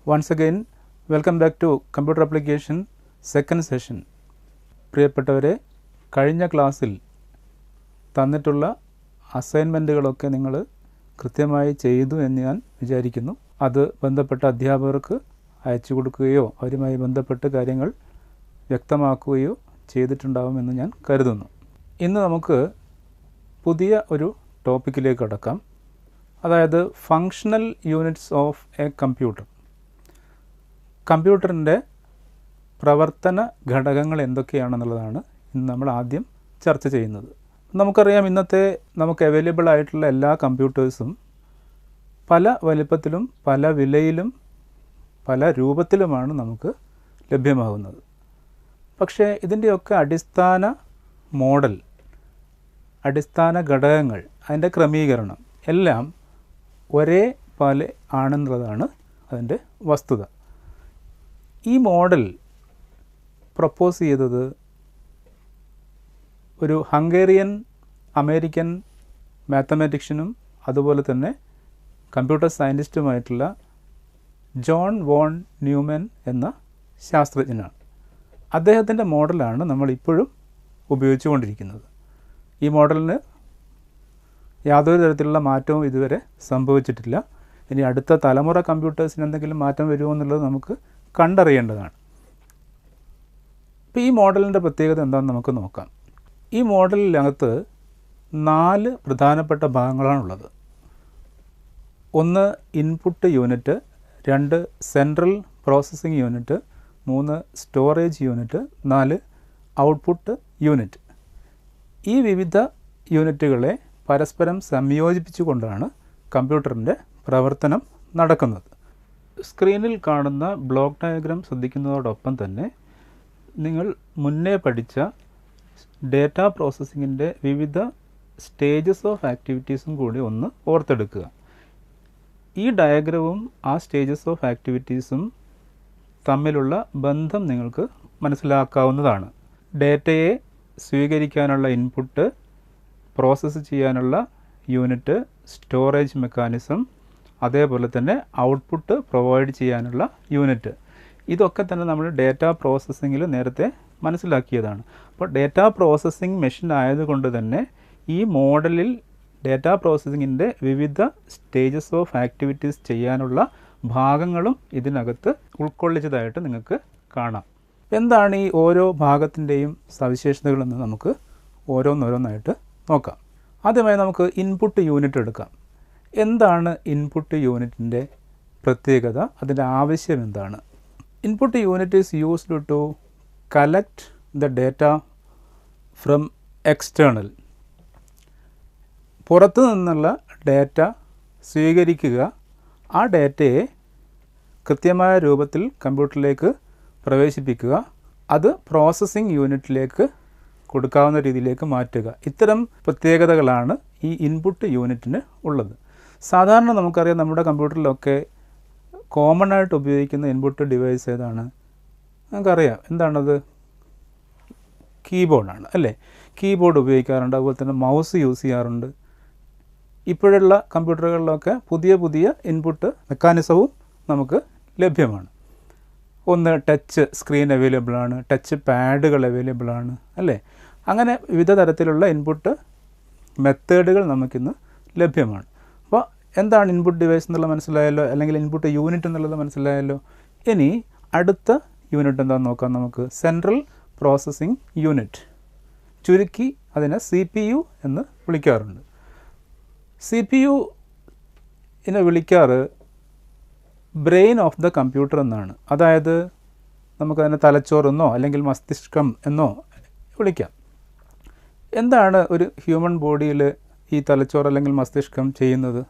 Once again, welcome back to Computer Application second session. പ്രിയപ്പെട്ടവരെ, കഴിഞ്ഞ ക്ലാസ്സിൽ തന്നിട്ടുള്ള അസൈൻമെൻറ്റുകളൊക്കെ നിങ്ങൾ കൃത്യമായി ചെയ്തു എന്ന് ഞാൻ വിചാരിക്കുന്നു. അത് ബന്ധപ്പെട്ട അധ്യാപകർക്ക് അയച്ചു കൊടുക്കുകയോ അവരുമായി ബന്ധപ്പെട്ട് കാര്യങ്ങൾ വ്യക്തമാക്കുകയോ ചെയ്തിട്ടുണ്ടാവുമെന്ന് ഞാൻ കരുതുന്നു. ഇന്ന് നമുക്ക് പുതിയ ഒരു ടോപ്പിക്കിലേക്ക് കടക്കാം. അതായത് functional units of a computer. കമ്പ്യൂട്ടറിൻ്റെ പ്രവർത്തന ഘടകങ്ങൾ എന്തൊക്കെയാണെന്നുള്ളതാണ് ഇന്ന് നമ്മൾ ആദ്യം ചർച്ച ചെയ്യുന്നത്. നമുക്കറിയാം, ഇന്നത്തെ നമുക്ക് അവൈലബിൾ ആയിട്ടുള്ള എല്ലാ കമ്പ്യൂട്ടേഴ്സും പല വലിപ്പത്തിലും പല വിലയിലും പല രൂപത്തിലുമാണ് നമുക്ക് ലഭ്യമാകുന്നത്. പക്ഷേ ഇതിൻ്റെയൊക്കെ അടിസ്ഥാന മോഡൽ, അടിസ്ഥാന ഘടകങ്ങൾ, അതിൻ്റെ ക്രമീകരണം എല്ലാം ഒരേ പോലെ ആണെന്നുള്ളതാണ് അതിൻ്റെ വസ്തുത. ഈ മോഡൽ പ്രപ്പോസ് ചെയ്തത് ഒരു ഹംഗേറിയൻ അമേരിക്കൻ മാത്തമാറ്റിഷ്യനും അതുപോലെ തന്നെ കമ്പ്യൂട്ടർ സയൻറ്റിസ്റ്റുമായിട്ടുള്ള ജോൺ വോൺ ന്യൂമാൻ എന്ന ശാസ്ത്രജ്ഞനാണ്. അദ്ദേഹത്തിൻ്റെ മോഡലാണ് നമ്മൾ ഇപ്പോഴും ഉപയോഗിച്ചുകൊണ്ടിരിക്കുന്നത്. ഈ മോഡലിന് യാതൊരു തരത്തിലുള്ള മാറ്റവും ഇതുവരെ സംഭവിച്ചിട്ടില്ല. ഇനി അടുത്ത തലമുറ കമ്പ്യൂട്ടേഴ്സിന് എന്തെങ്കിലും മാറ്റം വരുമോ എന്നുള്ളത് നമുക്ക് കണ്ടറിയേണ്ടതാണ്. ഇപ്പോൾ ഈ മോഡലിൻ്റെ പ്രത്യേകത എന്താണെന്ന് നമുക്ക് നോക്കാം. ഈ മോഡലിനകത്ത് 4 പ്രധാനപ്പെട്ട ഭാഗങ്ങളാണുള്ളത്. 1 input unit, 2 central processing unit, 3 storage unit, 4 output unit. ഈ വിവിധ യൂണിറ്റുകളെ പരസ്പരം സംയോജിപ്പിച്ചുകൊണ്ടാണ് കമ്പ്യൂട്ടറിൻ്റെ പ്രവർത്തനം നടക്കുന്നത്. സ്ക്രീനിൽ കാണുന്ന ബ്ലോക്ക് ഡയഗ്രാം ശ്രദ്ധിക്കുന്നതോടൊപ്പം തന്നെ നിങ്ങൾ മുന്നേ പഠിച്ച ഡേറ്റ പ്രോസസ്സിങ്ങിൻ്റെ വിവിധ സ്റ്റേജസ് ഓഫ് ആക്ടിവിറ്റീസും കൂടി ഒന്ന് ഓർത്തെടുക്കുക. ഈ ഡയഗ്രവും ആ സ്റ്റേജസ് ഓഫ് ആക്ടിവിറ്റീസും തമ്മിലുള്ള ബന്ധം നിങ്ങൾക്ക് മനസ്സിലാക്കാവുന്നതാണ്. ഡേറ്റയെ സ്വീകരിക്കാനുള്ള ഇൻപുട്ട്, പ്രോസസ്സ് ചെയ്യാനുള്ള യൂണിറ്റ്, സ്റ്റോറേജ് മെക്കാനിസം, അതേപോലെ തന്നെ ഔട്ട്പുട്ട് പ്രൊവൈഡ് ചെയ്യാനുള്ള യൂണിറ്റ്. ഇതൊക്കെ തന്നെ നമ്മൾ ഡേറ്റ പ്രോസസ്സിങ്ങിൽ നേരത്തെ മനസ്സിലാക്കിയതാണ്. അപ്പോൾ ഡേറ്റ പ്രോസസ്സിംഗ് മെഷീൻ ആയതുകൊണ്ട് തന്നെ ഈ മോഡലിൽ ഡേറ്റ പ്രോസസ്സിങ്ങിൻ്റെ വിവിധ സ്റ്റേജസ് ഓഫ് ആക്ടിവിറ്റീസ് ചെയ്യാനുള്ള ഭാഗങ്ങളും ഇതിനകത്ത് ഉൾക്കൊള്ളിച്ചതായിട്ട് നിങ്ങൾക്ക് കാണാം. എന്താണ് ഈ ഓരോ ഭാഗത്തിൻ്റെയും സവിശേഷതകളെന്ന് നമുക്ക് ഓരോന്നോരോന്നായിട്ട് നോക്കാം. ആദ്യമായി നമുക്ക് ഇൻപുട്ട് യൂണിറ്റ് എടുക്കാം. എന്താണ് ഇൻപുട്ട് യൂണിറ്റിൻ്റെ പ്രത്യേകത? അതിൻ്റെ ആവശ്യം എന്താണ്? Input unit is used to collect the data from external. പുറത്തു നിന്നുള്ള ഡേറ്റ സ്വീകരിക്കുക, ആ ഡേറ്റയെ കൃത്യമായ രൂപത്തിൽ കമ്പ്യൂട്ടറിലേക്ക് പ്രവേശിപ്പിക്കുക, അത് പ്രോസസ്സിംഗ് യൂണിറ്റിലേക്ക് കൊടുക്കാവുന്ന രീതിയിലേക്ക് മാറ്റുക. ഇത്തരം പ്രത്യേകതകളാണ് ഈ ഇൻപുട്ട് യൂണിറ്റിന് ഉള്ളത്. സാധാരണ നമുക്കറിയാം, നമ്മുടെ കമ്പ്യൂട്ടറിലൊക്കെ കോമൺ ആയിട്ട് ഉപയോഗിക്കുന്ന ഇൻപുട്ട് ഡിവൈസ് ഏതാണ്? നമുക്കറിയാം, എന്താണത്? കീബോർഡാണ് അല്ലേ? കീബോർഡ് ഉപയോഗിക്കാറുണ്ട്, അതുപോലെ തന്നെ മൗസ് യൂസ് ചെയ്യാറുണ്ട്. ഇപ്പോഴുള്ള കമ്പ്യൂട്ടറുകളിലൊക്കെ പുതിയ പുതിയ ഇൻപുട്ട് മെക്കാനിസവും നമുക്ക് ലഭ്യമാണ്. ഒന്ന് ടച്ച് സ്ക്രീൻ അവൈലബിളാണ്, ടച്ച് പാഡുകൾ അവൈലബിളാണ് അല്ലേ? അങ്ങനെ വിവിധ തരത്തിലുള്ള ഇൻപുട്ട് മെത്തേഡുകൾ നമുക്കിന്ന് ലഭ്യമാണ്. അപ്പോൾ എന്താണ് ഇൻപുട്ട് ഡിവൈസ് എന്നുള്ളത് മനസ്സിലായല്ലോ, അല്ലെങ്കിൽ ഇൻപുട്ട് യൂണിറ്റ് എന്നുള്ളത് മനസ്സിലായല്ലോ. ഇനി അടുത്ത യൂണിറ്റ് എന്താണെന്ന് നോക്കാം നമുക്ക്. സെൻട്രൽ പ്രോസസ്സിംഗ് യൂണിറ്റ്, ചുരുക്കി അതിനെ CPU എന്ന് വിളിക്കാറുണ്ട്. CPU ഇതിനെ വിളിക്കാറ് ബ്രെയിൻ ഓഫ് ദ കമ്പ്യൂട്ടർ എന്നാണ്. അതായത് നമുക്കതിനെ തലച്ചോറെന്നോ അല്ലെങ്കിൽ മസ്തിഷ്കം എന്നോ വിളിക്കാം. എന്താണ് ഒരു ഹ്യൂമൻ ബോഡിയിൽ ഈ തലച്ചോറ് അല്ലെങ്കിൽ മസ്തിഷ്കം ചെയ്യുന്നത്?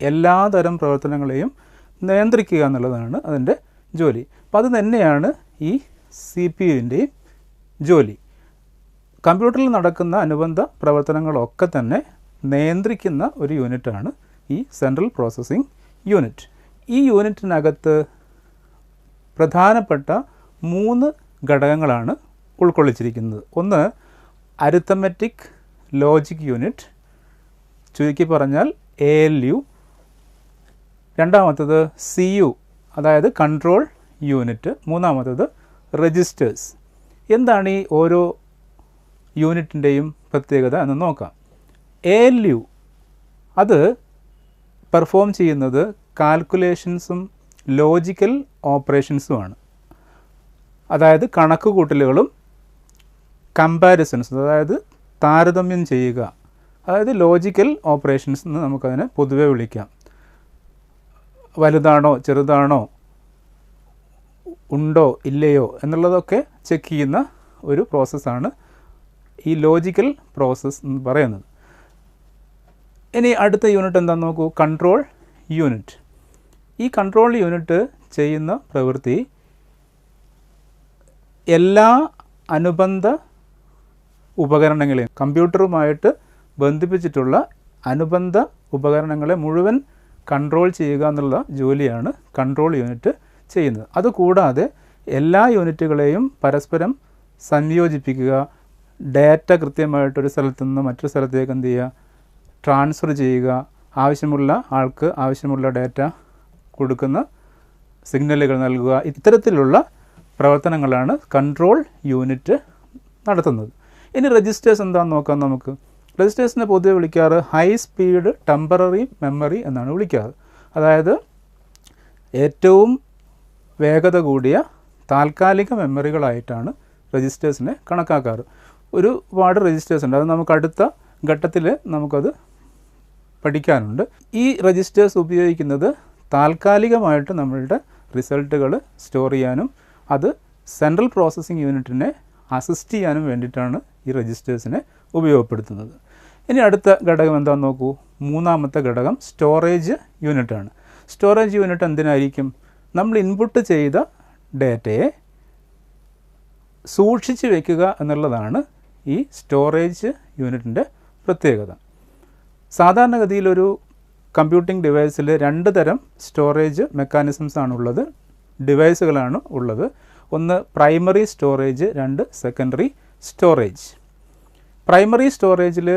എല്ലാതരം പ്രവർത്തനങ്ങളെയും നിയന്ത്രിക്കുക എന്നുള്ളതാണ് അതിൻ്റെ ജോലി. അപ്പം അത് തന്നെയാണ് ഈ CPU-ൻ്റെയും ജോലി. കമ്പ്യൂട്ടറിൽ നടക്കുന്ന അനുബന്ധ പ്രവർത്തനങ്ങളൊക്കെ തന്നെ നിയന്ത്രിക്കുന്ന ഒരു യൂണിറ്റാണ് ഈ സെൻട്രൽ പ്രോസസ്സിംഗ് യൂണിറ്റ്. ഈ യൂണിറ്റിനകത്ത് പ്രധാനപ്പെട്ട 3 ഘടകങ്ങളാണ് ഉൾക്കൊള്ളിച്ചിരിക്കുന്നത്. ഒന്ന് അരിത്തമെറ്റിക് ലോജിക് യൂണിറ്റ്, ചുരുക്കി പറഞ്ഞാൽ ALU. രണ്ടാമത്തത് CU, അതായത് കൺട്രോൾ യൂണിറ്റ്. മൂന്നാമത്തത് രജിസ്റ്റേഴ്സ്. എന്താണ് ഈ ഓരോ യൂണിറ്റിൻ്റെയും പ്രത്യേകത എന്ന് നോക്കാം. ALU അത് പെർഫോം ചെയ്യുന്നത് കാൽക്കുലേഷൻസും ലോജിക്കൽ ഓപ്പറേഷൻസുമാണ്. അതായത് കണക്കുകൂട്ടലുകളും കമ്പാരിസൺസ്, അതായത് താരതമ്യം ചെയ്യുക, അതായത് ലോജിക്കൽ ഓപ്പറേഷൻസ് എന്ന് നമുക്കതിനെ പൊതുവെ വിളിക്കാം. വലുതാണോ ചെറുതാണോ ഉണ്ടോ ഇല്ലയോ എന്നുള്ളതൊക്കെ ചെക്ക് ചെയ്യുന്ന ഒരു പ്രോസസ്സാണ് ഈ ലോജിക്കൽ പ്രോസസ്സ് എന്ന് പറയുന്നത്. ഇനി അടുത്ത യൂണിറ്റ് എന്താണെന്ന് നോക്കൂ, കൺട്രോൾ യൂണിറ്റ്. ഈ കൺട്രോൾ യൂണിറ്റ് ചെയ്യുന്ന പ്രവൃത്തി എല്ലാ അനുബന്ധ ഉപകരണങ്ങളെയും, കമ്പ്യൂട്ടറുമായിട്ട് ബന്ധിപ്പിച്ചിട്ടുള്ള അനുബന്ധ ഉപകരണങ്ങളെ മുഴുവൻ കൺട്രോൾ ചെയ്യുക എന്നുള്ള ജോലിയാണ് കൺട്രോൾ യൂണിറ്റ് ചെയ്യുന്നത്. അതുകൂടാതെ എല്ലാ യൂണിറ്റുകളെയും പരസ്പരം സംയോജിപ്പിക്കുക, ഡാറ്റ കൃത്യമായിട്ടൊരു സ്ഥലത്തു നിന്ന് മറ്റൊരു സ്ഥലത്തേക്ക് എന്ത് ചെയ്യുക, ട്രാൻസ്ഫർ ചെയ്യുക, ആവശ്യമുള്ള ആൾക്ക് ആവശ്യമുള്ള ഡാറ്റ കൊടുക്കുന്ന സിഗ്നലുകൾ നൽകുക, ഇത്തരത്തിലുള്ള പ്രവർത്തനങ്ങളാണ് കൺട്രോൾ യൂണിറ്റ് നടത്തുന്നത്. ഇനി രജിസ്റ്റേഴ്സ് എന്താണെന്ന് നോക്കാം നമുക്ക്. രജിസ്റ്റേഴ്സിനെ പൊതുവെ വിളിക്കാറ് ഹൈ സ്പീഡ് ടെമ്പററി മെമ്മറി എന്നാണ് വിളിക്കാറ്. അതായത് ഏറ്റവും വേഗത കൂടിയ താൽക്കാലിക മെമ്മറികളായിട്ടാണ് രജിസ്റ്റേഴ്സിനെ കണക്കാക്കാറ്. ഒരുപാട് രജിസ്റ്റേഴ്സ് ഉണ്ട്, അത് നമുക്ക് അടുത്ത ഘട്ടത്തിൽ നമുക്കത് പഠിക്കാനുണ്ട്. ഈ രജിസ്റ്റേഴ്സ് ഉപയോഗിക്കുന്നത് താൽക്കാലികമായിട്ട് നമ്മളുടെ റിസൾട്ടുകൾ സ്റ്റോർ ചെയ്യാനും അത് സെൻട്രൽ പ്രോസസ്സിംഗ് യൂണിറ്റിനെ അസിസ്റ്റ് ചെയ്യാനും വേണ്ടിയിട്ടാണ് ഈ രജിസ്റ്റേഴ്സിനെ ഉപയോഗപ്പെടുത്തുന്നത്. ഇനി അടുത്ത ഘടകം എന്താണെന്ന് നോക്കൂ. മൂന്നാമത്തെ ഘടകം സ്റ്റോറേജ് യൂണിറ്റാണ്. സ്റ്റോറേജ് യൂണിറ്റ് എന്തിനായിരിക്കും? നമ്മൾ ഇൻപുട്ട് ചെയ്ത ഡാറ്റയെ സൂക്ഷിച്ച് വയ്ക്കുക എന്നുള്ളതാണ് ഈ സ്റ്റോറേജ് യൂണിറ്റിൻ്റെ പ്രത്യേകത. സാധാരണഗതിയിലൊരു കമ്പ്യൂട്ടിംഗ് ഡിവൈസിൽ 2 തരം സ്റ്റോറേജ് മെക്കാനിസംസ് ആണുള്ളത്, ഡിവൈസുകളാണ് ഉള്ളത്. ഒന്ന് primary storage, 2 secondary storage. Primary സ്റ്റോറേജിൽ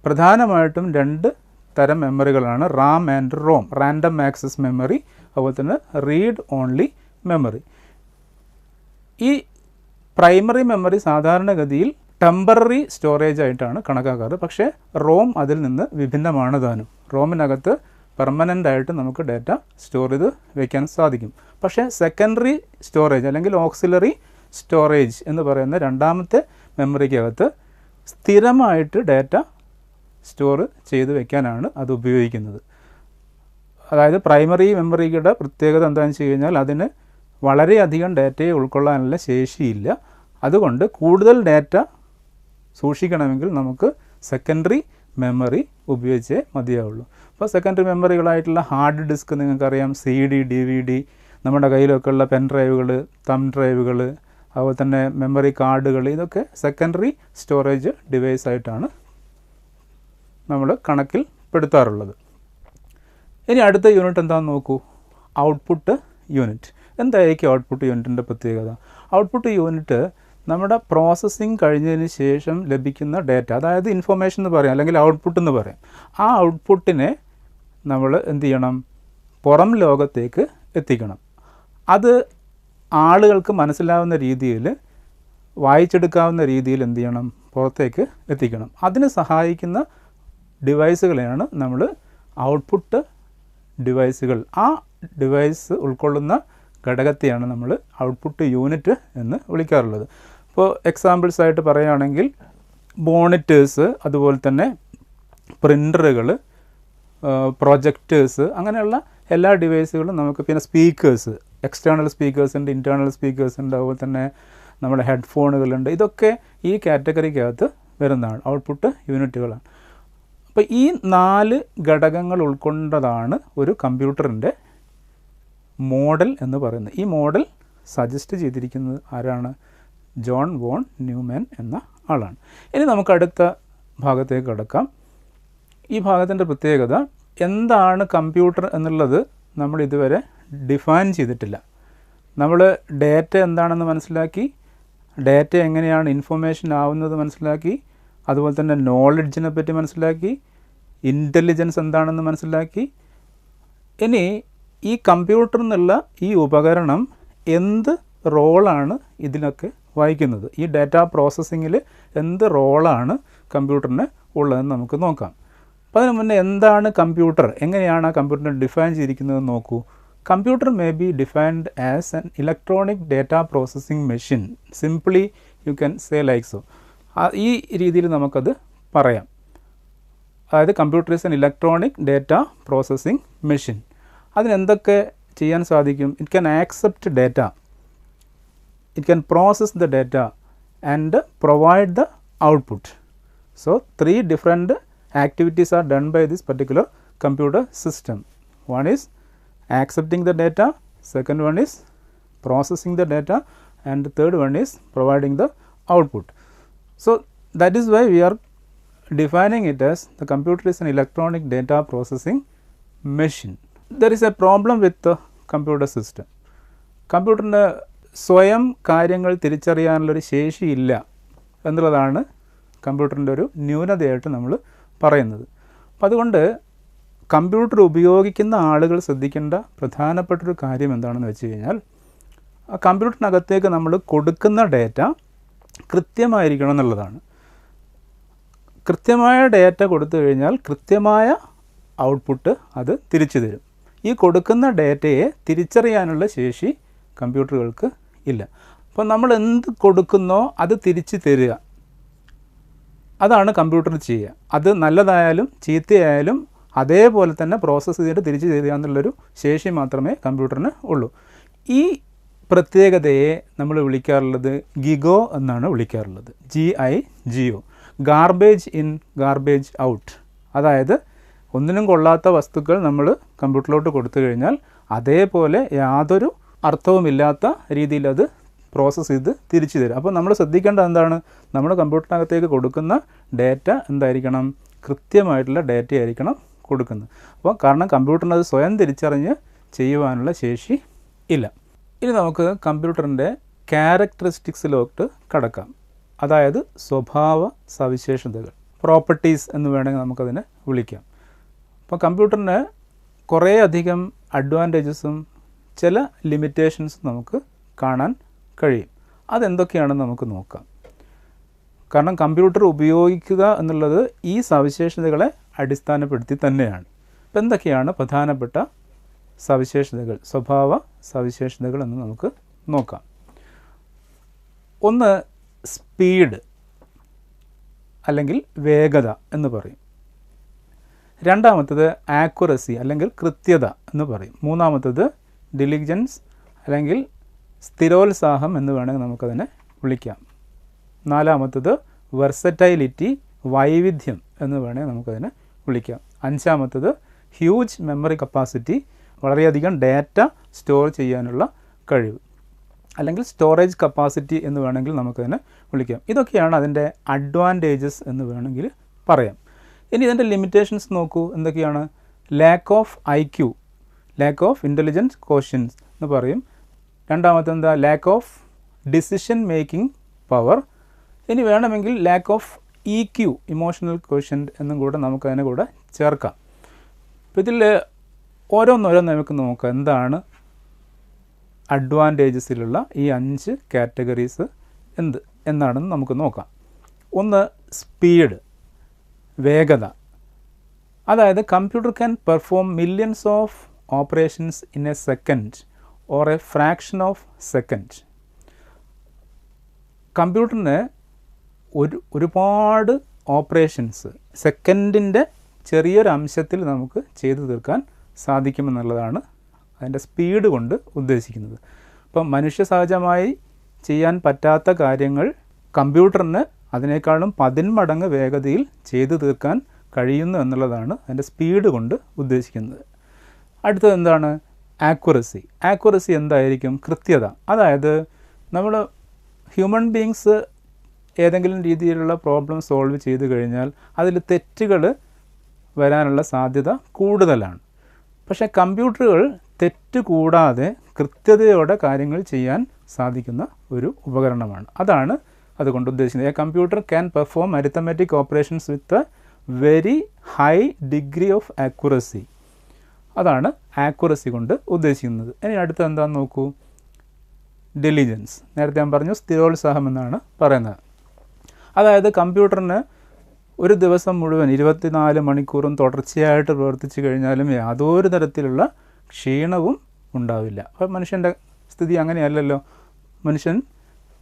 പ്രധാനമായിട്ടും 2 തരം മെമ്മറികളാണ്, RAM and ROM, random access memory, അതുപോലെ തന്നെ റീഡ് ഓൺലി മെമ്മറി. ഈ പ്രൈമറി മെമ്മറി സാധാരണഗതിയിൽ ടെമ്പററി സ്റ്റോറേജ് ആയിട്ടാണ് കണക്കാക്കാറ്. പക്ഷേ റോം അതിൽ നിന്ന് വിഭിന്നമാണ് താനും. റോമിനകത്ത് പെർമനൻ്റ് ആയിട്ട് നമുക്ക് ഡാറ്റ സ്റ്റോർ ചെയ്ത് വയ്ക്കാൻ സാധിക്കും. പക്ഷേ സെക്കൻഡറി സ്റ്റോറേജ് അല്ലെങ്കിൽ ഓക്സിലറി സ്റ്റോറേജ് എന്ന് പറയുന്ന രണ്ടാമത്തെ മെമ്മറിക്കകത്ത് സ്ഥിരമായിട്ട് ഡാറ്റ സ്റ്റോർ ചെയ്ത് വയ്ക്കാനാണ് അത് ഉപയോഗിക്കുന്നത്. അതായത് പ്രൈമറി മെമ്മറിയുടെ പ്രത്യേകത എന്താണെന്ന് വെച്ച് കഴിഞ്ഞാൽ അതിന് വളരെയധികം ഡാറ്റയെ ഉൾക്കൊള്ളാനുള്ള ശേഷിയില്ല. അതുകൊണ്ട് കൂടുതൽ ഡാറ്റ സൂക്ഷിക്കണമെങ്കിൽ നമുക്ക് സെക്കൻഡറി മെമ്മറി ഉപയോഗിച്ചേ മതിയാവുള്ളൂ. അപ്പോൾ സെക്കൻഡറി മെമ്മറികളായിട്ടുള്ള ഹാർഡ് ഡിസ്ക് നിങ്ങൾക്കറിയാം, CD, DVD, നമ്മുടെ കയ്യിലൊക്കെ ഉള്ള പെൻ ഡ്രൈവുകൾ, തം ഡ്രൈവുകൾ, അതുപോലെ തന്നെ മെമ്മറി കാർഡുകൾ, ഇതൊക്കെ സെക്കൻഡറി സ്റ്റോറേജ് ഡിവൈസ് ആയിട്ടാണ് നമ്മൾ കണക്കിൽ പെടുത്താറുള്ളത്. ഇനി അടുത്ത യൂണിറ്റ് എന്താണെന്ന് നോക്കൂ, ഔട്ട്പുട്ട് യൂണിറ്റ്. എന്തായിരിക്കും ഔട്ട്പുട്ട് യൂണിറ്റിൻ്റെ പ്രത്യേകത? ഔട്ട്പുട്ട് യൂണിറ്റ് നമ്മുടെ പ്രോസസ്സിങ് കഴിഞ്ഞതിന് ശേഷം ലഭിക്കുന്ന ഡാറ്റ, അതായത് ഇൻഫർമേഷൻ എന്ന് പറയാം അല്ലെങ്കിൽ ഔട്ട്പുട്ട് എന്ന് പറയാം. ആ ഔട്ട്പുട്ടിനെ നമ്മൾ എന്ത് ചെയ്യണം? പുറം ലോകത്തേക്ക് എത്തിക്കണം. അത് ആളുകൾക്ക് മനസ്സിലാവുന്ന രീതിയിൽ, വായിച്ചെടുക്കാവുന്ന രീതിയിൽ എന്ത് ചെയ്യണം? പുറത്തേക്ക് എത്തിക്കണം. അതിന് സഹായിക്കുന്ന ഡിവൈസുകളെയാണ് നമ്മൾ ഔട്ട്പുട്ട് ഡിവൈസുകൾ. ആ ഡിവൈസ് ഉൾക്കൊള്ളുന്ന ഘടകത്തെയാണ് നമ്മൾ ഔട്ട്പുട്ട് യൂണിറ്റ് എന്ന് വിളിക്കാറുള്ളത്. ഇപ്പോൾ എക്സാമ്പിൾസ് ആയിട്ട് പറയുകയാണെങ്കിൽ മോണിറ്റേഴ്സ്, അതുപോലെ തന്നെ പ്രിൻ്ററുകൾ, പ്രൊജക്റ്റേഴ്സ്, അങ്ങനെയുള്ള എല്ലാ ഡിവൈസുകളും നമുക്ക്, പിന്നെ സ്പീക്കേഴ്സ്, എക്സ്റ്റേണൽ സ്പീക്കേഴ്സ് ഉണ്ട്, ഇൻറ്റേർണൽ സ്പീക്കേഴ്സ് ഉണ്ട്, അതുപോലെ തന്നെ നമ്മുടെ ഹെഡ്ഫോണുകളുണ്ട്. ഇതൊക്കെ ഈ കാറ്റഗറിക്കകത്ത് വരുന്നതാണ്, ഔട്ട്പുട്ട് യൂണിറ്റുകളാണ്. അപ്പോൾ ഈ 4 ഘടകങ്ങൾ ഉൾക്കൊണ്ടതാണ് ഒരു കമ്പ്യൂട്ടറിൻ്റെ മോഡൽ എന്ന് പറയുന്നത്. ഈ മോഡൽ സജസ്റ്റ് ചെയ്തിരിക്കുന്നത് ആരാണ്? ജോൺ വോൺ ന്യൂമാൻ എന്ന ആളാണ്. ഇനി നമുക്ക് അടുത്ത ഭാഗത്തേക്ക് കടക്കാം. ഈ ഭാഗത്തിൻ്റെ പ്രത്യേകത, എന്താണ് കമ്പ്യൂട്ടർ എന്നുള്ളത് നമ്മൾ ഇതുവരെ ഡിഫൈൻ ചെയ്തിട്ടില്ല. നമ്മൾ ഡേറ്റ എന്താണെന്ന് മനസ്സിലാക്കി, ഡേറ്റ എങ്ങനെയാണ് ഇൻഫർമേഷൻ ആവുന്നത് മനസ്സിലാക്കി, അതുപോലെ തന്നെ നോളജിനെ പറ്റി മനസ്സിലാക്കി, ഇൻ്റലിജൻസ് എന്താണെന്ന് മനസ്സിലാക്കി. ഇനി ഈ കമ്പ്യൂട്ടർ എന്നുള്ള ഈ ഉപകരണം എന്ത് റോളാണ് ഇതിനൊക്കെ വഹിക്കുന്നത്, ഈ ഡാറ്റ പ്രോസസ്സിങ്ങിൽ എന്ത് റോളാണ് കമ്പ്യൂട്ടറിന് ഉള്ളതെന്ന് നമുക്ക് നോക്കാം. അപ്പോൾ അതിന് മുന്നേ എന്താണ് കമ്പ്യൂട്ടർ, എങ്ങനെയാണ് ആ കമ്പ്യൂട്ടറിനെ ഡിഫൈൻ ചെയ്തിരിക്കുന്നത് നോക്കൂ. Computer may be defined as an electronic data processing machine. Simply you can say like so. ഈ രീതിയിൽ നമുക്കത് പറയാം. അതായത് computer is an electronic data processing machine. അതിനെന്തൊക്കെ ചെയ്യാൻ സാധിക്കും? It can accept data, it can process the data and provide the output. So 3 different activities are done by this particular computer system. One is accepting the data, second one is processing the data, and the third one is providing the output. So that is why we are defining it as the computer is an electronic data processing machine. There is a problem with the computer system. കമ്പ്യൂട്ടറിന് സ്വയം കാര്യങ്ങൾ തിരിച്ചറിയാനുള്ളൊരു ശേഷിയില്ല എന്നുള്ളതാണ് കമ്പ്യൂട്ടറിൻ്റെ ഒരു ന്യൂനതയായിട്ട് നമ്മൾ പറയുന്നത്. അപ്പം അതുകൊണ്ട് computer ഉപയോഗിക്കുന്ന ആളുകൾ ശ്രദ്ധിക്കേണ്ട പ്രധാനപ്പെട്ടൊരു കാര്യം എന്താണെന്ന് വെച്ച് കഴിഞ്ഞാൽ, ആ കമ്പ്യൂട്ടറിനകത്തേക്ക് നമ്മൾ കൊടുക്കുന്ന ഡേറ്റ കൃത്യമായിരിക്കണം എന്നുള്ളതാണ്. കൃത്യമായ ഡേറ്റ കൊടുത്തു കഴിഞ്ഞാൽ കൃത്യമായ ഔട്ട്പുട്ട് അത് തിരിച്ചു തരും. ഈ കൊടുക്കുന്ന ഡേറ്റയെ തിരിച്ചറിയാനുള്ള ശേഷി കമ്പ്യൂട്ടറുകൾക്ക് ഇല്ല. അപ്പോൾ നമ്മൾ എന്ത് കൊടുക്കുന്നോ അത് തിരിച്ച് തരിക, അതാണ് കമ്പ്യൂട്ടർ ചെയ്യുക. അത് നല്ലതായാലും ചീത്തയായാലും അതേപോലെ തന്നെ പ്രോസസ്സ് ചെയ്തിട്ട് തിരിച്ച് തരിക എന്നുള്ളൊരു ശേഷി മാത്രമേ കമ്പ്യൂട്ടറിന് ഉള്ളൂ. ഈ പ്രത്യേകതയെ നമ്മൾ വിളിക്കാറുള്ളത് ഗിഗോ എന്നാണ് വിളിക്കാറുള്ളത്. GIGO, garbage in garbage out. അതായത് ഒന്നിനും കൊള്ളാത്ത വസ്തുക്കൾ നമ്മൾ കമ്പ്യൂട്ടറിലോട്ട് കൊടുത്തു കഴിഞ്ഞാൽ അതേപോലെ യാതൊരു അർത്ഥവുമില്ലാത്ത രീതിയിൽ അത് പ്രോസസ്സ് ചെയ്ത് തിരിച്ചു തരും. അപ്പോൾ നമ്മൾ ശ്രദ്ധിക്കേണ്ടത് എന്താണ്? നമ്മുടെ കമ്പ്യൂട്ടറിനകത്തേക്ക് കൊടുക്കുന്ന ഡേറ്റ എന്തായിരിക്കണം? കൃത്യമായിട്ടുള്ള ഡേറ്റ ആയിരിക്കണം കൊടുക്കുന്നത്. അപ്പോൾ കാരണം കമ്പ്യൂട്ടറിന് അത് സ്വയം തിരിച്ചറിഞ്ഞ് ചെയ്യുവാനുള്ള ശേഷി ഇല്ല. ഇനി നമുക്ക് കമ്പ്യൂട്ടറിൻ്റെ ക്യാരക്ടറിസ്റ്റിക്സിലോട്ട് കടക്കാം. അതായത് സ്വഭാവ സവിശേഷതകൾ, പ്രോപ്പർട്ടീസ് എന്ന് വേണമെങ്കിൽ നമുക്കതിനെ വിളിക്കാം. അപ്പോൾ കമ്പ്യൂട്ടറിന് കുറേ അധികം അഡ്വാൻറ്റേജസും ചില ലിമിറ്റേഷൻസും നമുക്ക് കാണാൻ കഴിയും. അതെന്തൊക്കെയാണെന്ന് നമുക്ക് നോക്കാം. കാരണം കമ്പ്യൂട്ടർ ഉപയോഗിക്കുക എന്നുള്ളത് ഈ സവിശേഷതകളെ അടിസ്ഥാനപ്പെടുത്തി തന്നെയാണ്. അപ്പോൾ എന്തൊക്കെയാണ് പ്രധാനപ്പെട്ട സവിശേഷതകൾ, സ്വഭാവ സവിശേഷതകൾ എന്ന് നമുക്ക് നോക്കാം. ഒന്ന് സ്പീഡ് അല്ലെങ്കിൽ വേഗത എന്ന് പറയും. രണ്ടാമത്തത് ആക്യുറസി അല്ലെങ്കിൽ കൃത്യത എന്ന് പറയും. മൂന്നാമത്തത് ഡിലിജൻസ് അല്ലെങ്കിൽ സ്ഥിരോത്സാഹം എന്ന് വേണമെങ്കിൽ നമുക്കതിനെ വിളിക്കാം. നാലാമത്തത് വെർസറ്റൈലിറ്റി, വൈവിധ്യം എന്ന് വേണമെങ്കിൽ നമുക്കതിനെ വിളിക്കാം. അഞ്ചാമത്തത് ഹ്യൂജ് മെമ്മറി കപ്പാസിറ്റി, വളരെയധികം ഡാറ്റ സ്റ്റോർ ചെയ്യാനുള്ള കഴിവ് അല്ലെങ്കിൽ സ്റ്റോറേജ് കപ്പാസിറ്റി എന്ന് വേണമെങ്കിൽ നമുക്കതിനെ വിളിക്കാം. ഇതൊക്കെയാണ് അതിൻ്റെ അഡ്വാൻറ്റേജസ് എന്ന് വേണമെങ്കിൽ പറയാം. ഇനി ഇതിൻ്റെ ലിമിറ്റേഷൻസ് നോക്കൂ. എന്തൊക്കെയാണ്? Lack of IQ, lack of intelligence questions എന്ന് പറയും. രണ്ടാമത്തെ എന്താ? Lack of decision making power. ഇനി വേണമെങ്കിൽ lack of EQ, emotional quotient എന്നും കൂടെ നമുക്കതിനെ കൂടെ ചേർക്കാം. അപ്പോൾ ഇതിൽ ഓരോന്നോരോന്ന് നമുക്ക് നോക്കാം എന്താണ് അഡ്വാൻറ്റേജസിലുള്ള ഈ 5 കാറ്റഗറീസ് എന്നാണെന്ന് നമുക്ക് നോക്കാം. ഒന്ന് സ്പീഡ്, വേഗത. അതായത് computer can perform millions of operations in a second or a fraction of second. കമ്പ്യൂട്ടറിന് ഒരുപാട് ഓപ്പറേഷൻസ് സെക്കൻഡിൻ്റെ ചെറിയൊരു അംശത്തിൽ നമുക്ക് ചെയ്തു തീർക്കാൻ സാധിക്കുമെന്നുള്ളതാണ് അതിൻ്റെ സ്പീഡ് കൊണ്ട് ഉദ്ദേശിക്കുന്നത്. അപ്പം മനുഷ്യ സഹജമായി ചെയ്യാൻ പറ്റാത്ത കാര്യങ്ങൾ കമ്പ്യൂട്ടറിന് അതിനേക്കാളും 10 മടങ്ങ് വേഗതയിൽ ചെയ്തു തീർക്കാൻ കഴിയുന്നു എന്നുള്ളതാണ് അതിൻ്റെ സ്പീഡ് കൊണ്ട് ഉദ്ദേശിക്കുന്നത്. അടുത്തത് എന്താണ്? ആക്യുറസി. ആക്യുറസി എന്തായിരിക്കും? കൃത്യത. അതായത് നമ്മൾ ഹ്യൂമൻ ബീങ്സ് ഏതെങ്കിലും രീതിയിലുള്ള പ്രോബ്ലം സോൾവ് ചെയ്തു കഴിഞ്ഞാൽ അതിൽ തെറ്റുകൾ വരാനുള്ള സാധ്യത കൂടുതലാണ്. പക്ഷേ കമ്പ്യൂട്ടറുകൾ തെറ്റ് കൂടാതെ കൃത്യതയോടെ കാര്യങ്ങൾ ചെയ്യാൻ സാധിക്കുന്ന ഒരു ഉപകരണമാണ്. അതാണ് അതുകൊണ്ട് ഉദ്ദേശിക്കുന്നത്. A computer can perform arithmetic operations with very high degree of accuracy. അതാണ് ആക്യുറസി കൊണ്ട് ഉദ്ദേശിക്കുന്നത്. ഇനി അടുത്ത എന്താണെന്ന് നോക്കൂ. ഡെലിജൻസ്. നേരത്തെ ഞാൻ പറഞ്ഞു സ്ഥിരോത്സാഹം എന്നാണ് പറയുന്നത്. അതായത് കമ്പ്യൂട്ടറിന് ഒരു ദിവസം മുഴുവൻ 24 മണിക്കൂറും തുടർച്ചയായിട്ട് പ്രവർത്തിച്ചു കഴിഞ്ഞാലും യാതൊരു തരത്തിലുള്ള ക്ഷീണവും ഉണ്ടാവില്ല. അപ്പോൾ മനുഷ്യൻ്റെ സ്ഥിതി അങ്ങനെയല്ലല്ലോ. മനുഷ്യൻ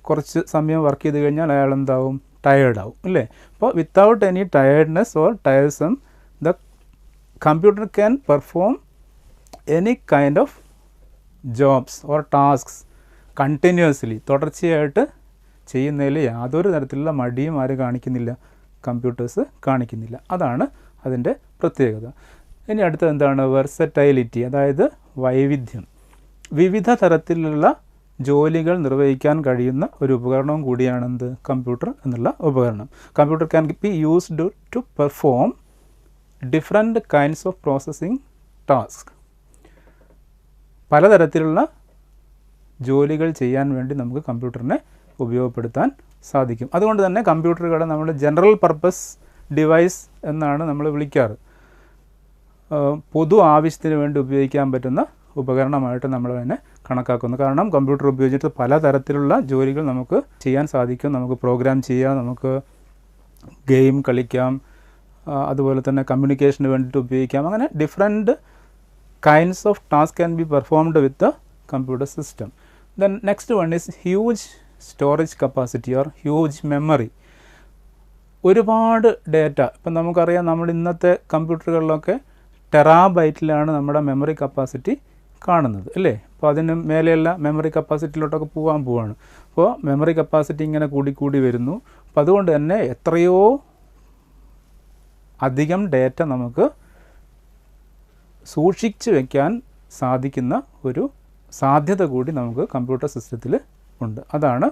കുറച്ച് സമയം വർക്ക് ചെയ്ത് കഴിഞ്ഞാൽ അയാൾ എന്താവും? ടയേർഡാവും അല്ലേ? അപ്പോൾ without any tiredness or ടയർസം the computer can perform any kind of jobs or tasks continuously. തുടർച്ചയായിട്ട് ചെയ്യുന്നതിൽ യാതൊരു തരത്തിലുള്ള മടിയും ആരും കാണിക്കുന്നില്ല, കമ്പ്യൂട്ടേഴ്സ് കാണിക്കുന്നില്ല. അതാണ് അതിൻ്റെ പ്രത്യേകത. ഇനി അടുത്തത് എന്താണ്? വെർസറ്റൈലിറ്റി, അതായത് വൈവിധ്യം. വിവിധ തരത്തിലുള്ള ജോലികൾ നിർവഹിക്കാൻ കഴിയുന്ന ഒരു ഉപകരണവും കൂടിയാണെന്ത്? കമ്പ്യൂട്ടർ എന്നുള്ള ഉപകരണം. Computer can be used to perform different kinds of processing task. പലതരത്തിലുള്ള ജോലികൾ ചെയ്യാൻ വേണ്ടി നമുക്ക് കമ്പ്യൂട്ടറിനെ ഉപയോഗപ്പെടുത്താൻ സാധിക്കും. അതുകൊണ്ട് തന്നെ കമ്പ്യൂട്ടറുകളെ നമ്മൾ ജനറൽ പർപ്പസ് ഡിവൈസ് എന്നാണ് നമ്മൾ വിളിക്കാറ്. പൊതു ആവശ്യത്തിന് വേണ്ടി ഉപയോഗിക്കാൻ പറ്റുന്ന ഉപകരണമായിട്ട് നമ്മൾ അതിനെ കണക്കാക്കുന്നു. കാരണം കമ്പ്യൂട്ടർ ഉപയോഗിച്ചിട്ട് പലതരത്തിലുള്ള ജോലികൾ നമുക്ക് ചെയ്യാൻ സാധിക്കും. നമുക്ക് പ്രോഗ്രാം ചെയ്യാം, നമുക്ക് ഗെയിം കളിക്കാം, അതുപോലെ തന്നെ കമ്മ്യൂണിക്കേഷന് വേണ്ടിയിട്ട് ഉപയോഗിക്കാം. അങ്ങനെ different kinds of task can be performed with the computer system. Then next one is huge storage capacity or huge memory. ഒരുപാട് ഡേറ്റ. ഇപ്പം നമുക്കറിയാം, നമ്മൾ ഇന്നത്തെ കമ്പ്യൂട്ടറുകളിലൊക്കെ ടെറാബൈറ്റിലാണ് നമ്മുടെ മെമ്മറി കപ്പാസിറ്റി കാണുന്നത് അല്ലേ? അപ്പോൾ അതിന് മേലെയുള്ള മെമ്മറി കപ്പാസിറ്റിയിലോട്ടൊക്കെ പോവാണ്. അപ്പോൾ മെമ്മറി കപ്പാസിറ്റി ഇങ്ങനെ കൂടി വരുന്നു. അപ്പോൾ അതുകൊണ്ട് തന്നെ എത്രയോ അധികം ഡേറ്റ നമുക്ക് സൂക്ഷിച്ച് വയ്ക്കാൻ സാധിക്കുന്ന ഒരു സാധ്യത കൂടി നമുക്ക് കമ്പ്യൂട്ടർ സിസ്റ്റത്തിൽ ഉണ്ട്. അതാണ്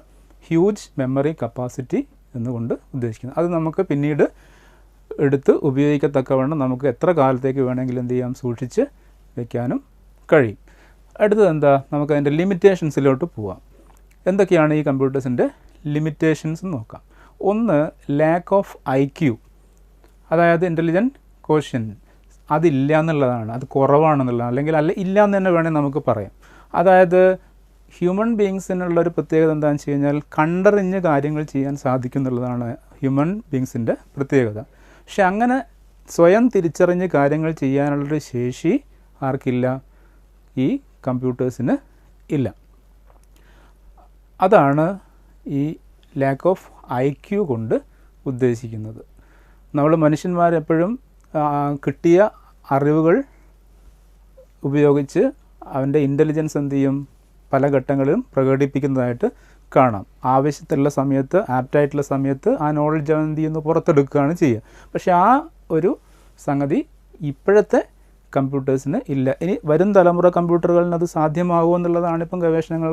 ഹ്യൂജ് മെമ്മറി കപ്പാസിറ്റി എന്നുകൊണ്ട് ഉദ്ദേശിക്കുന്നത്. അത് നമുക്ക് പിന്നീട് എടുത്ത് ഉപയോഗിക്കത്തക്കവണ്ണം നമുക്ക് എത്ര കാലത്തേക്ക് വേണമെങ്കിലും എന്ത് ചെയ്യാം? സൂക്ഷിച്ച് വയ്ക്കാനും കഴിയും. അടുത്തത് എന്താ? നമുക്കതിൻ്റെ ലിമിറ്റേഷൻസിലോട്ട് പോവാം. എന്തൊക്കെയാണ് ഈ കമ്പ്യൂട്ടേഴ്സിൻ്റെ ലിമിറ്റേഷൻസ് നോക്കാം. ഒന്ന്, ലാക്ക് ഓഫ് IQ, അതായത് ഇൻ്റലിജൻറ്റ് ക്വോഷ്യൻ്റ്. അതില്ല എന്നുള്ളതാണ്, അത് കുറവാണെന്നുള്ളതാണ്, അല്ലെങ്കിൽ ഇല്ല എന്ന് തന്നെ വേണമെങ്കിൽ നമുക്ക് പറയാം. അതായത് ഹ്യൂമൻ ബീങ്സിനുള്ളൊരു പ്രത്യേകത എന്താണെന്ന് വെച്ച് കഴിഞ്ഞാൽ കണ്ടറിഞ്ഞ് കാര്യങ്ങൾ ചെയ്യാൻ സാധിക്കും എന്നുള്ളതാണ് ഹ്യൂമൻ ബീങ്സിൻ്റെ പ്രത്യേകത. പക്ഷെ അങ്ങനെ സ്വയം തിരിച്ചറിഞ്ഞ് കാര്യങ്ങൾ ചെയ്യാനുള്ളൊരു ശേഷി ആർക്കില്ല? ഈ കമ്പ്യൂട്ടേഴ്സിന് ഇല്ല. അതാണ് ഈ ലാക്ക് ഓഫ് IQ കൊണ്ട് ഉദ്ദേശിക്കുന്നത്. നമ്മൾ മനുഷ്യന്മാരെപ്പോഴും കിട്ടിയ അറിവുകൾ ഉപയോഗിച്ച് അവൻ്റെ ഇൻ്റലിജൻസ് എന്ത് ചെയ്യും? പല ഘട്ടങ്ങളിലും പ്രകടിപ്പിക്കുന്നതായിട്ട് കാണാം. ആവശ്യത്തിലുള്ള സമയത്ത്, ആപ്റ്റായിട്ടുള്ള സമയത്ത് ആ നോളജ് അവൻ എന്ത് ചെയ്യുന്നു? പുറത്തെടുക്കുകയാണ് ചെയ്യുക. പക്ഷേ ആ ഒരു സംഗതി ഇപ്പോഴത്തെ കമ്പ്യൂട്ടേഴ്സിന് ഇല്ല. ഇനി വരും തലമുറ കമ്പ്യൂട്ടറുകളിന് അത് സാധ്യമാകുമോ എന്നുള്ളതാണ് ഇപ്പം ഗവേഷണങ്ങൾ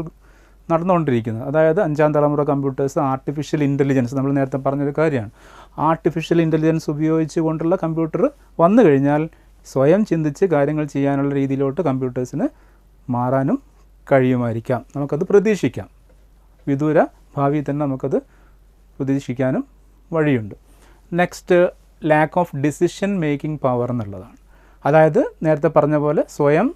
നടന്നുകൊണ്ടിരിക്കുന്നത്. അതായത് 5ാം തലമുറ കമ്പ്യൂട്ടേഴ്സ്, ആർട്ടിഫിഷ്യൽ ഇൻ്റലിജൻസ്, നമ്മൾ നേരത്തെ പറഞ്ഞൊരു കാര്യമാണ്. ആർട്ടിഫിഷ്യൽ ഇൻ്റലിജൻസ് ഉപയോഗിച്ച് കൊണ്ടുള്ള കമ്പ്യൂട്ടർ വന്നു കഴിഞ്ഞാൽ സ്വയം ചിന്തിച്ച് കാര്യങ്ങൾ ചെയ്യാനുള്ള രീതിയിലോട്ട് കമ്പ്യൂട്ടേഴ്സിന് മാറാനും കഴിയുമായിരിക്കാം. നമുക്കത് പ്രതീക്ഷിക്കാം. വിദൂര ഭാവിയിൽ തന്നെ നമുക്കത് പ്രതീക്ഷിക്കാനും വഴിയുണ്ട്. Next, lack of decision making power എന്നുള്ളതാണ്. അതായത് നേരത്തെ പറഞ്ഞ പോലെ സ്വയം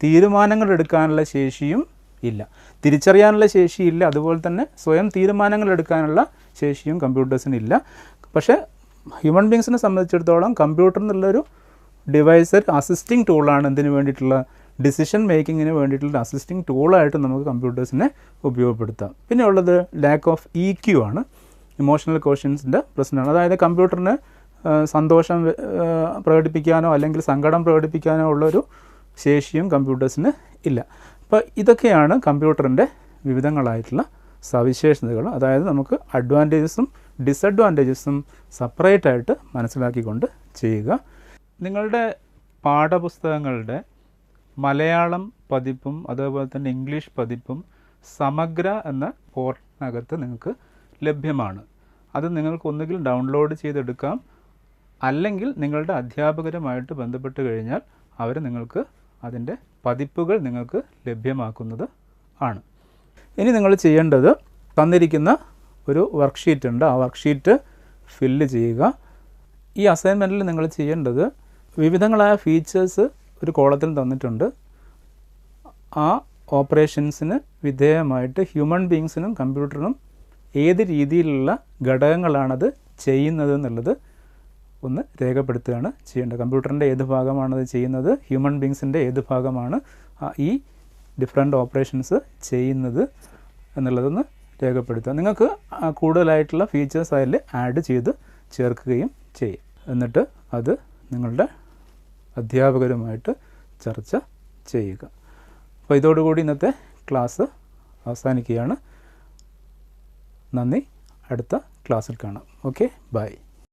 തീരുമാനങ്ങൾ എടുക്കാനുള്ള ശേഷിയും ഇല്ല, തിരിച്ചറിയാനുള്ള ശേഷിയില്ല, അതുപോലെ തന്നെ സ്വയം തീരുമാനങ്ങൾ എടുക്കാനുള്ള ശേഷിയും കമ്പ്യൂട്ടേഴ്സിന് ഇല്ല. പക്ഷേ ഹ്യൂമൻ ബീങ്സിനെ സംബന്ധിച്ചിടത്തോളം കമ്പ്യൂട്ടർ എന്നുള്ളൊരു ഡിവൈസ് അസിസ്റ്റിംഗ് ടൂളാണ്. എന്തിനു വേണ്ടിയിട്ടുള്ള? ഡിസിഷൻ മേക്കിങ്ങിന് വേണ്ടിയിട്ടുള്ള അസിസ്റ്റിംഗ് ടൂളായിട്ട് നമുക്ക് കമ്പ്യൂട്ടേഴ്സിനെ ഉപയോഗപ്പെടുത്താം. പിന്നെ ഉള്ളത് ലാക്ക് ഓഫ് EQ ആണ്, ഇമോഷണൽ ക്വോഷ്യൻസിൻ്റെ പ്രശ്നമാണ്. അതായത് കമ്പ്യൂട്ടറിന് സന്തോഷം പ്രകടിപ്പിക്കാനോ അല്ലെങ്കിൽ സങ്കടം പ്രകടിപ്പിക്കാനോ ഉള്ളൊരു ശേഷിയും കമ്പ്യൂട്ടേഴ്സിന് ഇല്ല. അപ്പോൾ ഇതൊക്കെയാണ് കമ്പ്യൂട്ടറിൻ്റെ വിവിധങ്ങളായിട്ടുള്ള സവിശേഷതകൾ. അതായത് നമുക്ക് അഡ്വാൻറ്റേജസും ഡിസഡ്വാൻറ്റേജസും സെപ്പറേറ്റായിട്ട് മനസ്സിലാക്കിക്കൊണ്ട് ചെയ്യുക. നിങ്ങളുടെ പാഠപുസ്തകങ്ങളുടെ മലയാളം പതിപ്പും അതേപോലെ തന്നെ ഇംഗ്ലീഷ് പതിപ്പും സമഗ്ര എന്ന പോർട്ടലിനകത്ത് നിങ്ങൾക്ക് ലഭ്യമാണ്. അത് നിങ്ങൾക്ക് ഒന്നുകിൽ ഡൗൺലോഡ് ചെയ്തെടുക്കാം, അല്ലെങ്കിൽ നിങ്ങളുടെ അധ്യാപകരുമായിട്ട് ബന്ധപ്പെട്ട് കഴിഞ്ഞാൽ അവർ നിങ്ങൾക്ക് അതിൻ്റെ പതിപ്പുകൾ നിങ്ങൾക്ക് ലഭ്യമാക്കുന്നത് ആണ്. ഇനി നിങ്ങൾ ചെയ്യേണ്ടത്, തന്നിരിക്കുന്ന ഒരു വർക്ക്ഷീറ്റ് ഉണ്ട്, ആ വർക്ക്ഷീറ്റ് ഫില്ല് ചെയ്യുക. ഈ അസൈൻമെൻറ്റിൽ നിങ്ങൾ ചെയ്യേണ്ടത്, വിവിധങ്ങളായ ഫീച്ചേഴ്സ് ഒരു കോളത്തിൽ തന്നിട്ടുണ്ട്. ആ ഓപ്പറേഷൻസിന് വിധേയമായിട്ട് ഹ്യൂമൻ ബീങ്സിനും കമ്പ്യൂട്ടറിനും ഏത് രീതിയിലുള്ള ഘടകങ്ങളാണത് ചെയ്യുന്നത് എന്നുള്ളത് ഒന്ന് രേഖപ്പെടുത്തുകയാണ് ചെയ്യേണ്ടത്. കമ്പ്യൂട്ടറിൻ്റെ ഏത് ഭാഗമാണത് ചെയ്യുന്നത്, ഹ്യൂമൻ ബീങ്സിൻ്റെ ഏത് ഭാഗമാണ് ഈ ഡിഫറെൻ്റ് ഓപ്പറേഷൻസ് ചെയ്യുന്നത് എന്നുള്ളതൊന്ന് രേഖപ്പെടുത്തുക. നിങ്ങൾക്ക് കൂടുതലായിട്ടുള്ള ഫീച്ചേഴ്സ് അതിൽ ആഡ് ചെയ്ത് ചേർക്കുകയും ചെയ്യും. എന്നിട്ട് അത് നിങ്ങളുടെ അധ്യാപകരുമായിട്ട് ചർച്ച ചെയ്യുക. അപ്പോൾ ഇതോടുകൂടി ഇന്നത്തെ ക്ലാസ് അവസാനിക്കുകയാണ്. നന്ദി. അടുത്ത ക്ലാസ്സിൽ കാണാം. Okay, by.